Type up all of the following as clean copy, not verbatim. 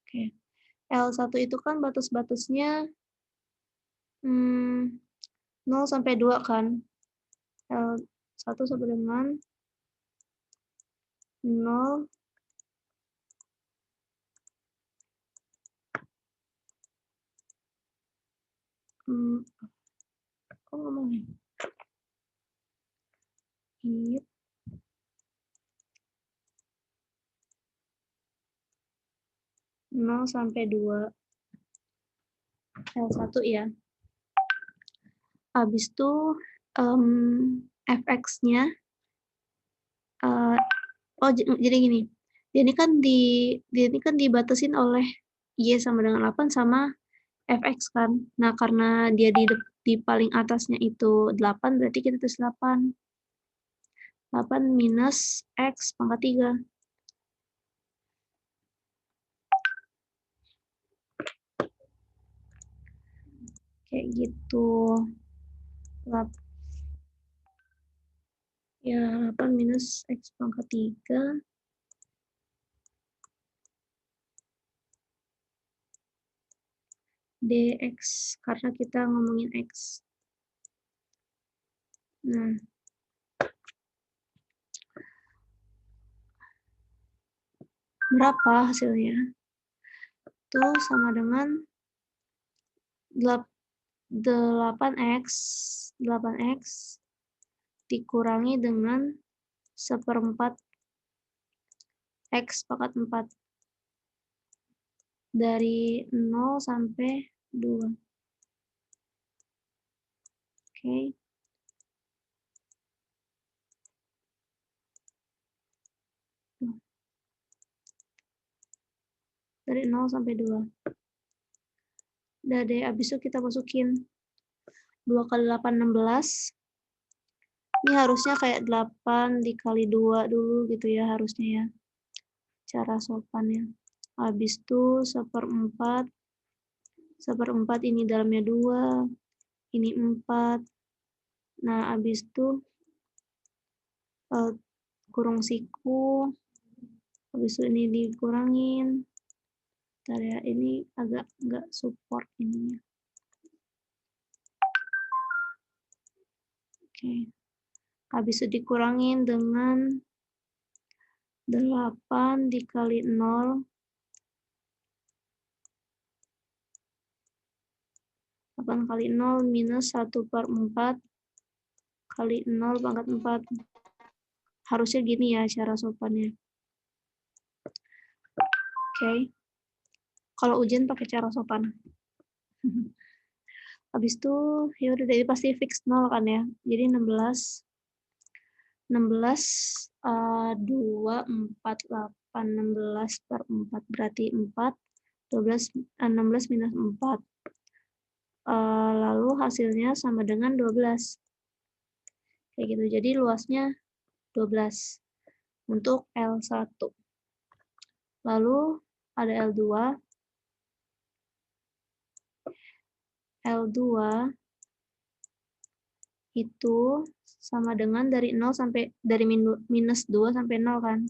Oke. L1 itu kan batas-batasnya 0 sampai 2 kan. L1 sama dengan 0 kok ngomongnya? 0 sampai 2 L1 ya. Habis itu fx-nya jadi gini. Dia ini kan dibatasin oleh y sama dengan 8 sama fx kan. Nah, karena dia di paling atasnya itu 8, berarti kita tulis 8. 8 minus x pangkat 3. Kayak gitu. Ya, 8 minus x pangkat 3. dx, karena kita ngomongin x. Nah, berapa hasilnya? Itu sama dengan 8x dikurangi dengan 1/4 x pangkat 4. Dari 0 sampai 2. Oke. Dari 0 sampai 2. Udah deh, abis itu kita masukin 2 kali 8, 16. Ini harusnya kayak 8 dikali 2 dulu gitu ya, harusnya ya. Cara sopannya. Habis itu 1/4. 1/4 ini dalamnya 2. Ini 4. Nah, habis itu kurung siku. Habis itu ini dikurangin. Bentar ya, ini agak nggak support ininya. Oke. Habis itu dikurangin dengan 8 dikali 0. 8 kali 0 minus 1/4 kali 0 pangkat 4. Harusnya gini ya cara sopannya. Oke. Kalau ujian pakai cara sopan. Habis itu ya udah, jadi pasti fix 0 kan ya. Jadi 16 2 4 8 16/4 berarti 4. 16 minus 4. Lalu hasilnya sama dengan 12. Kayak gitu. Jadi luasnya 12 untuk L1. Lalu ada L2. L2 itu sama dengan dari 0 sampai minus 2 sampai 0 kan.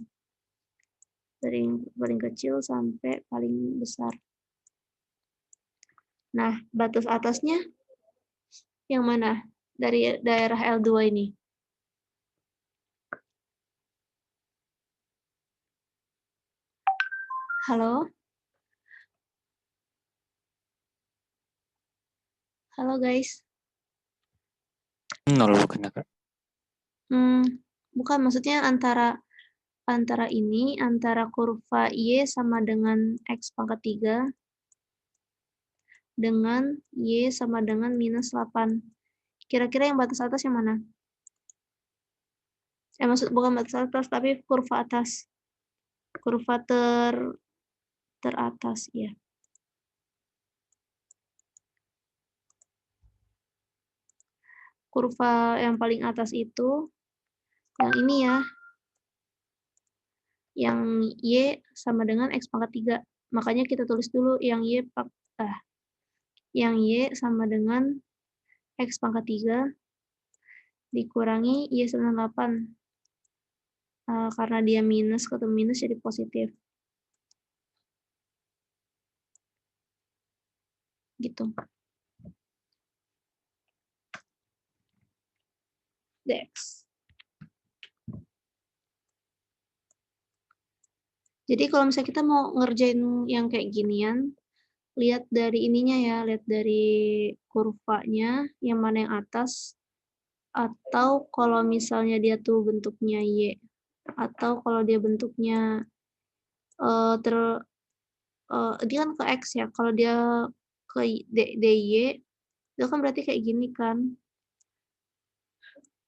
Dari paling kecil sampai paling besar. Nah, batas atasnya yang mana? Dari daerah L2 ini. Halo? Halo guys. 0 bukan ya, Kak? Bukan, maksudnya antara ini, antara kurva Y sama dengan X pangkat 3 dengan Y sama dengan minus 8. Kira-kira yang batas atas yang mana? Maksud bukan batas atas, tapi kurva atas. Kurva teratas, ya. Kurva yang paling atas itu yang ini ya. Yang Y sama dengan X pangkat 3. Makanya kita tulis dulu yang Y sama dengan X pangkat 3 dikurangi Y sama 8. Karena dia minus ketemu minus jadi positif. Gitu. Next. Jadi kalau misalnya kita mau ngerjain yang kayak ginian, lihat dari ininya ya, lihat dari kurvanya, yang mana yang atas, atau kalau misalnya dia tuh bentuknya Y, atau kalau dia bentuknya dia kan ke X ya, kalau dia ke DY, itu kan berarti kayak gini kan.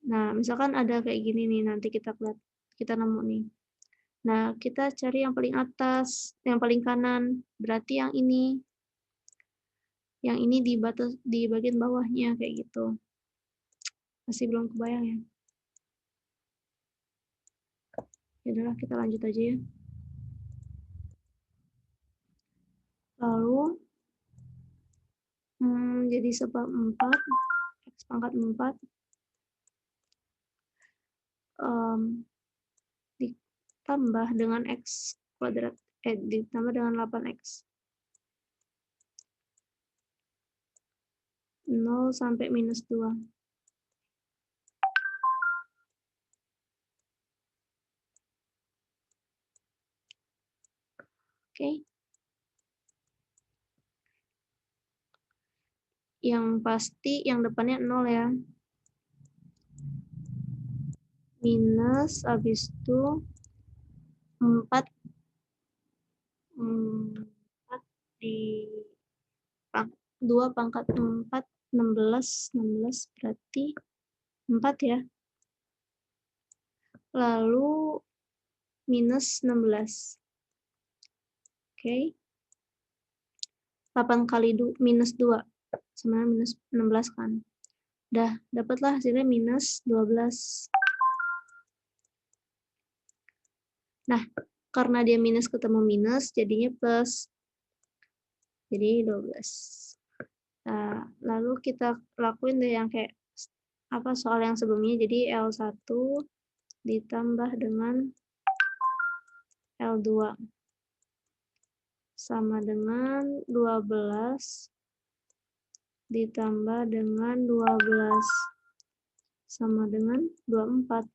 Nah, misalkan ada kayak gini nih, nanti kita nemu nih. Nah, kita cari yang paling atas, yang paling kanan, berarti yang ini. Yang ini di bagian bawahnya, kayak gitu. Masih belum kebayang ya? Ya udahlah, kita lanjut aja ya. Lalu, jadi sebab 4, X pangkat 4, ditambah dengan X kuadrat, ditambah dengan 8X. 0 sampai minus 2. Oke. Yang pasti yang depannya 0 ya. Minus, habis itu 4, 4 di 2 pangkat 4, 16 berarti 4 ya. Lalu minus 16. Oke. 8 kali minus 2 sama minus 16 kan. Dah, dapatlah hasilnya minus 12. Nah, karena dia minus ketemu minus, jadinya plus. Jadi 12. Nah, lalu kita lakuin deh yang kayak soal yang sebelumnya. Jadi L1 ditambah dengan L2 sama dengan 12 ditambah dengan 12 sama dengan 24.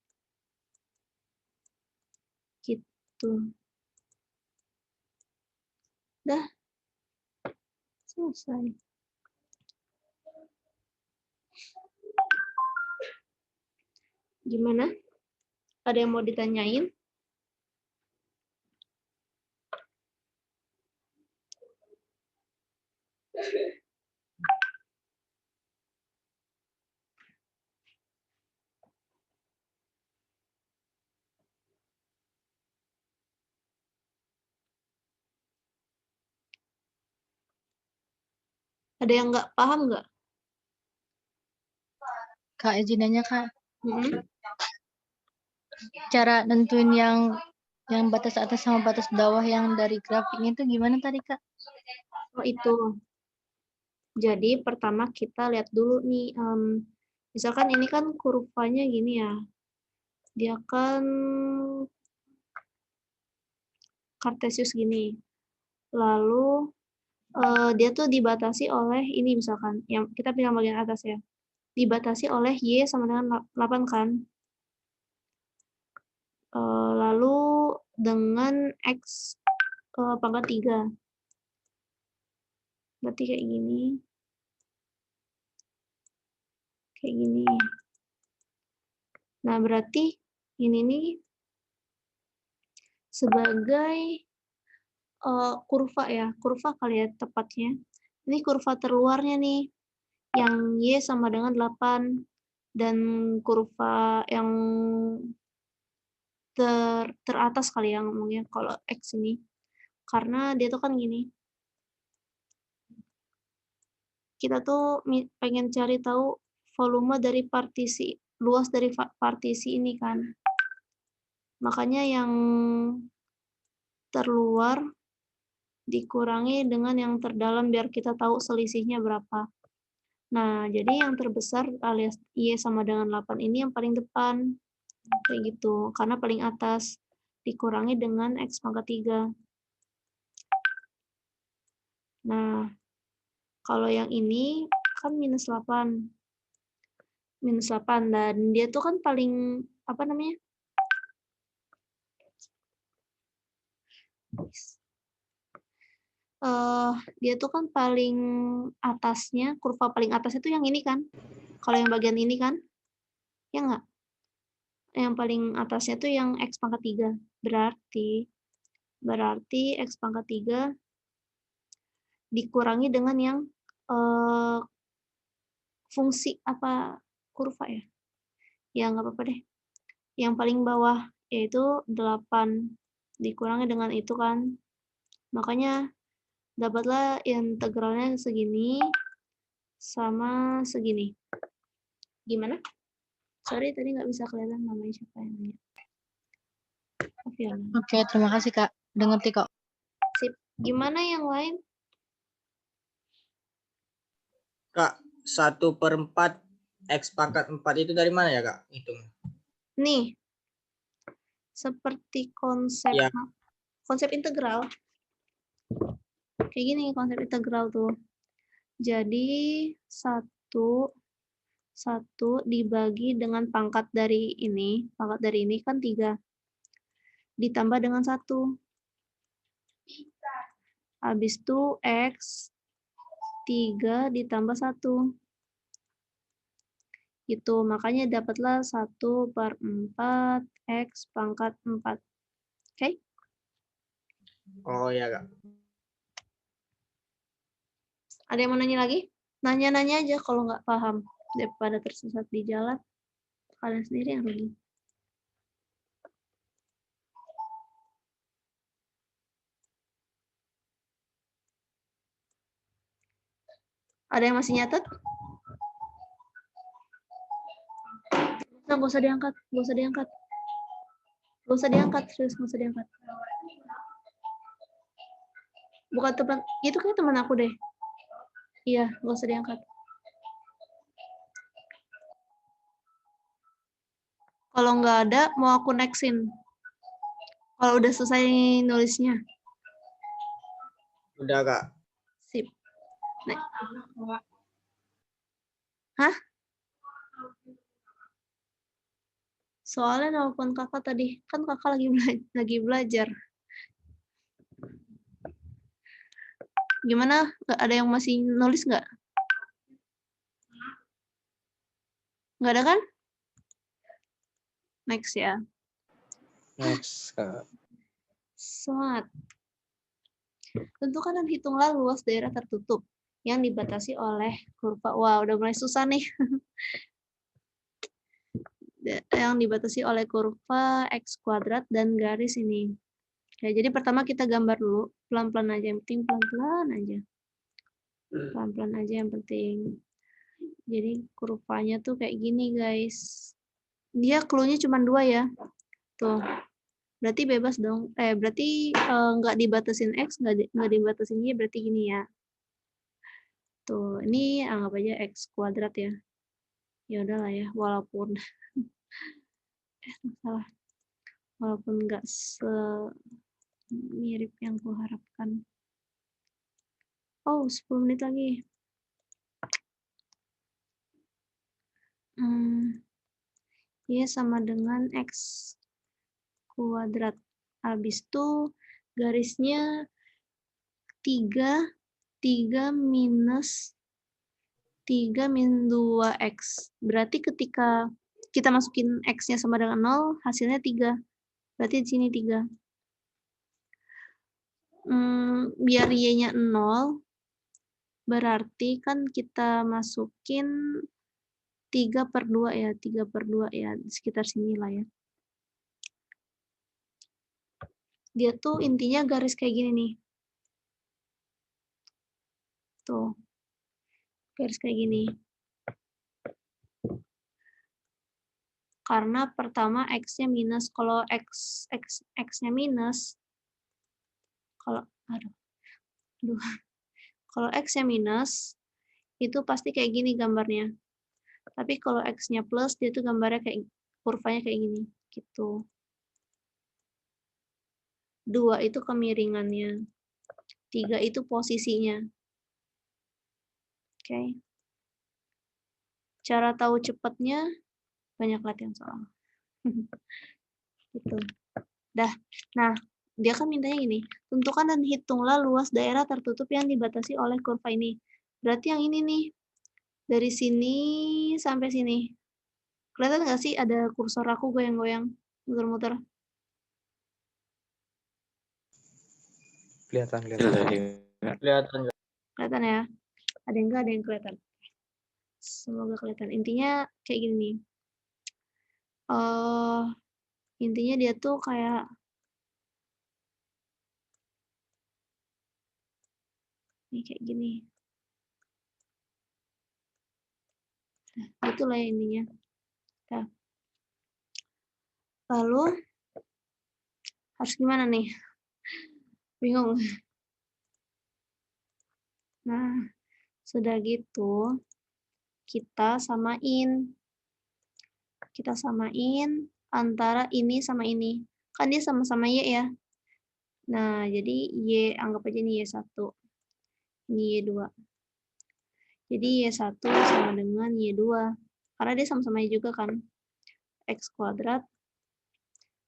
Gitu. Dah. Selesai. Gimana? Ada yang mau ditanyain? Ada yang nggak paham nggak? Kak, izin nanya, Kak. Hmm? Cara nentuin yang batas atas sama batas bawah yang dari grafiknya itu gimana tadi, Kak? Oh, itu. Jadi pertama kita lihat dulu nih, misalkan ini kan kurvanya gini ya. Dia kan kartesius gini. Lalu dia tuh dibatasi oleh ini misalkan, yang kita pilih bagian atas ya. Dibatasi oleh Y sama dengan 8 kan. Lalu dengan X pangkat 3. Berarti kayak gini. Kayak gini. Nah, berarti ini nih sebagai kurva ya. Kurva kali ya tepatnya. Ini kurva terluarnya nih. Yang Y sama dengan 8. Dan kurva yang teratas kali ya ngomongnya kalau X ini. Karena dia tuh kan gini. Kita tuh pengen cari tahu volume dari partisi, luas dari partisi ini kan. Makanya yang terluar dikurangi dengan yang terdalam biar kita tahu selisihnya berapa. Nah, jadi yang terbesar alias Y sama dengan 8 ini yang paling depan. Kayak gitu, karena paling atas. Dikurangi dengan X pangkat 3. Nah, Kalau yang ini kan minus 8. Minus 8, dan dia tuh kan paling, apa namanya? Dia tuh kan paling atasnya, kurva paling atasnya tuh yang ini kan? Kalau yang bagian ini kan? Ya nggak? Yang paling atasnya tuh yang X pangkat 3. Berarti X pangkat 3 dikurangi dengan yang fungsi apa kurva ya? Ya nggak apa-apa deh. Yang paling bawah yaitu 8 dikurangi dengan itu kan. Makanya dapatlah integralnya segini sama segini. Gimana? Sorry tadi nggak bisa kelihatan namanya siapa yang nanya. Oke, terima kasih Kak. Udah ngerti kok. Sip. Gimana yang lain? Kak, 1/4 X pangkat 4 itu dari mana ya Kak? Hitung. Nih, seperti konsep Ya. konsep integral. Kayak gini konsep integral tuh. Jadi 1 dibagi dengan pangkat dari ini kan 3. Ditambah dengan 1. Habis itu X 3 ditambah 1. Gitu, makanya dapatlah 1/4 X pangkat 4. Oke? Oh ya Kak. Ada yang mau nanya lagi? Nanya-nanya aja kalau nggak paham. Daripada tersesat di jalan, kalian sendiri yang rugi. Ada yang masih nyatet? Nah, nggak usah diangkat, nggak usah diangkat. Nggak usah diangkat, serius nggak usah diangkat. Bukan teman, itu kayak teman aku deh. Iya, nggak usah diangkat. Kalau nggak ada, mau aku nextin. Kalau udah selesai nulisnya. Udah Kak. Sip. Hah? Soalnya nelfon kakak tadi, kan kakak lagi belajar. Gimana? Nggak ada yang masih nulis nggak? Nggak ada kan? Next ya. Next Kak. Semangat. Tentukan dan hitunglah luas daerah tertutup yang dibatasi oleh kurva. Wah, udah mulai susah nih. Yang dibatasi oleh kurva X kuadrat dan garis ini. Ya, jadi pertama kita gambar dulu, pelan-pelan aja, yang penting pelan-pelan aja. Pelan-pelan aja yang penting. Jadi kurvanya tuh kayak gini, guys. Dia clue-nya cuma 2 ya. Tuh. Berarti bebas dong. Berarti nggak dibatasin X, nggak dibatasin Y, berarti gini ya. Tuh, ini anggap aja X kuadrat ya. Ya udahlah ya, walaupun salah. Walaupun nggak semirip yang kuharapkan. Oh, 10 menit lagi. Y sama dengan X kuadrat. Habis itu garisnya 3 minus 2X. Berarti ketika kita masukin X-nya sama dengan 0, hasilnya 3. Berarti di sini 3. Biar Y-nya 0, berarti kan kita masukin 3/2 ya. 3/2 ya, sekitar sinilah ya. Dia tuh intinya garis kayak gini nih. Tuh. Garis kayak gini. Karena pertama X-nya minus. Kalau X-nya minus, kalau X-nya minus, itu pasti kayak gini gambarnya. Tapi kalau X-nya plus, dia tuh gambarnya kayak, kurvanya kayak gini. Gitu. 2 itu kemiringannya. 3 itu posisinya. Oke. Cara tahu cepatnya banyak latihan soal. Gitu. Dah. Nah, dia kan mintanya gini, tentukan dan hitunglah luas daerah tertutup yang dibatasi oleh kurva ini. Berarti yang ini nih, dari sini sampai sini. Kelihatan nggak sih ada kursor aku goyang-goyang, muter-muter? Kelihatan. Kelihatan nggak? Kelihatan ya? Ada yang nggak, ada yang kelihatan. Semoga kelihatan. Intinya kayak gini nih. Intinya dia tuh kayak nih kayak gini. Nah, itulah ya intinya. Nah. Lalu harus gimana nih? Bingung. Nah, sudah gitu kita samain. Kita samain antara ini sama ini. Kan dia sama-sama Y ya. Nah, jadi Y, anggap aja ini Y1. Ini Y2. Jadi Y1 sama dengan Y2. Karena dia sama-sama Y juga kan. X kuadrat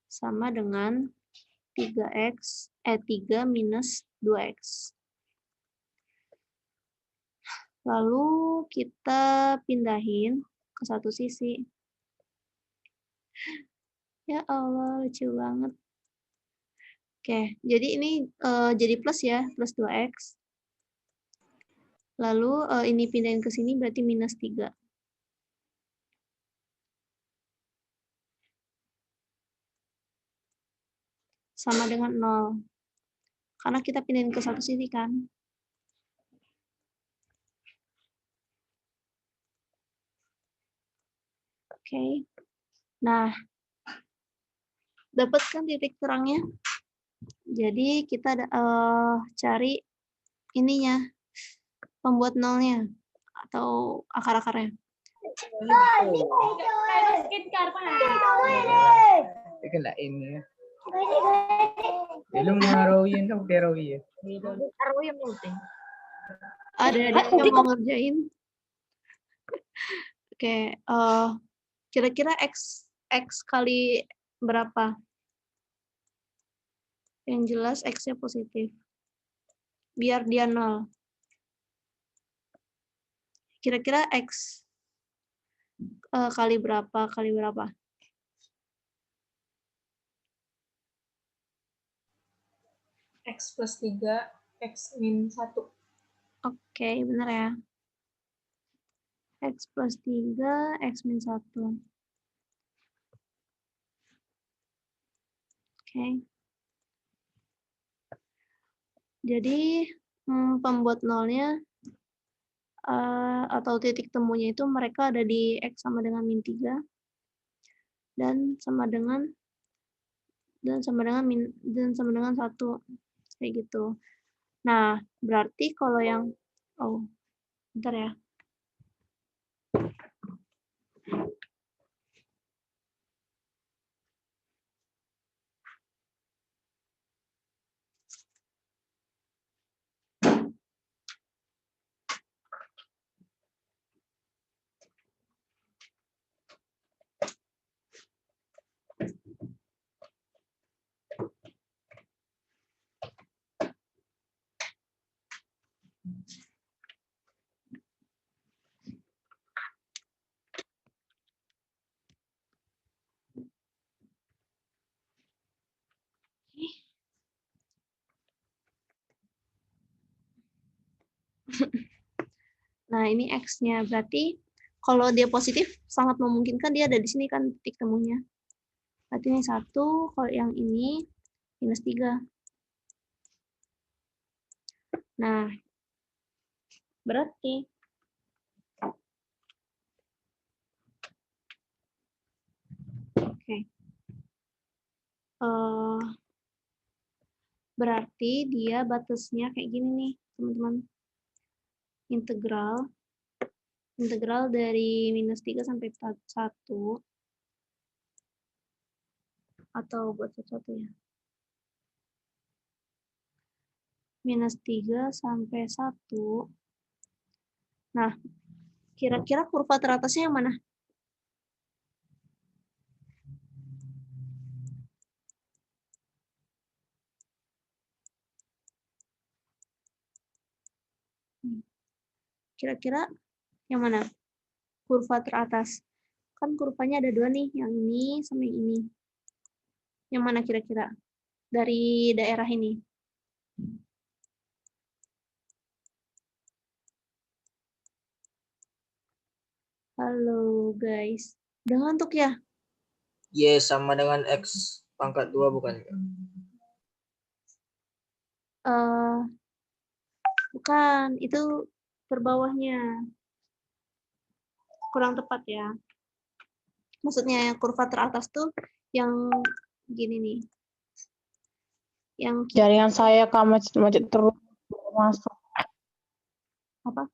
sama dengan 3 minus 2X. Lalu kita pindahin ke satu sisi. Ya Allah, lucu banget. Oke, jadi ini jadi plus ya, plus 2X. Lalu ini pindahin ke sini berarti minus 3. Sama dengan 0. Karena kita pindahin ke satu sisi kan. Oke. Nah, dapat kan titik terangnya? Jadi kita cari ininya, pembuat nolnya atau akar-akarnya. Kena ini. Belum ngarawin kan pakai rawi ya. Ada yang mau ngerjain. Oke, kira-kira X kali berapa? Yang jelas X-nya positif. Biar dia 0. Kira-kira X kali berapa? X plus 3, X min 1. Oke, benar ya. X plus 3, X min 1. Oke. Jadi, pembuat nolnya atau titik temunya itu mereka ada di X sama dengan min 3 dan sama dengan 1 kayak gitu. Nah, berarti kalau yang bentar ya. Nah, ini X-nya. Berarti kalau dia positif, sangat memungkinkan dia ada di sini kan titik temunya. Berarti ini 1, kalau yang ini minus 3. Nah, berarti berarti dia batasnya kayak gini nih, teman-teman. Integral dari minus 3 sampai 1 atau buat sesuatu ya. Minus 3 sampai 1 Nah, kira-kira kurva teratasnya yang mana? Kira-kira yang mana? Kurva teratas. Kan kurvanya ada dua nih, yang ini sama yang ini. Yang mana kira-kira? Dari daerah ini. Halo guys. Udah ngantuk ya? Y sama dengan X pangkat 2 bukan? Eh, bukan, itu terbawahnya. Kurang tepat ya. Maksudnya kurva teratas tuh yang gini nih. Yang Jaringan saya Kak macet terus masuk. apa?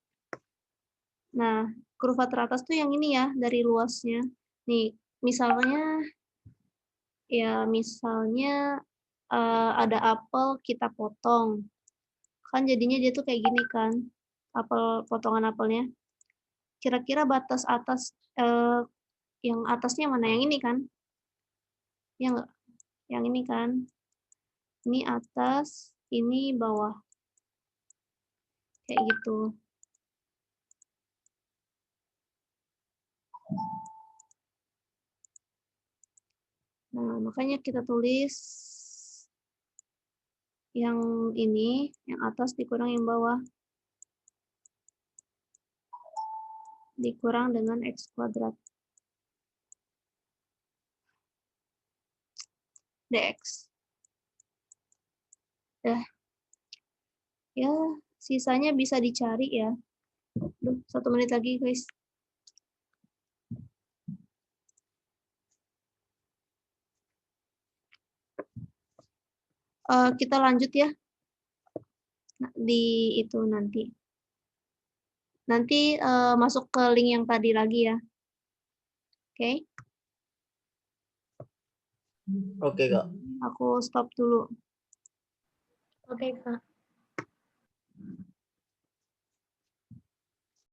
Nah, kurva teratas tuh yang ini ya, dari luasnya. Nih, misalnya ada apel kita potong. Kan jadinya dia tuh kayak gini kan. Potongan apelnya. Kira-kira batas atas yang atasnya mana? Yang ini kan? Ya enggak? Yang ini kan? Ini atas, ini bawah. Kayak gitu. Nah, makanya kita tulis yang ini, yang atas dikurang yang bawah. Dikurang dengan X kuadrat. Dx. Ya, sisanya bisa dicari ya. Duh, 1 menit lagi guys. Kita lanjut ya. Di itu nanti. Nanti masuk ke link yang tadi lagi ya. Oke? Oke, Kak. Aku stop dulu. Oke, Kak.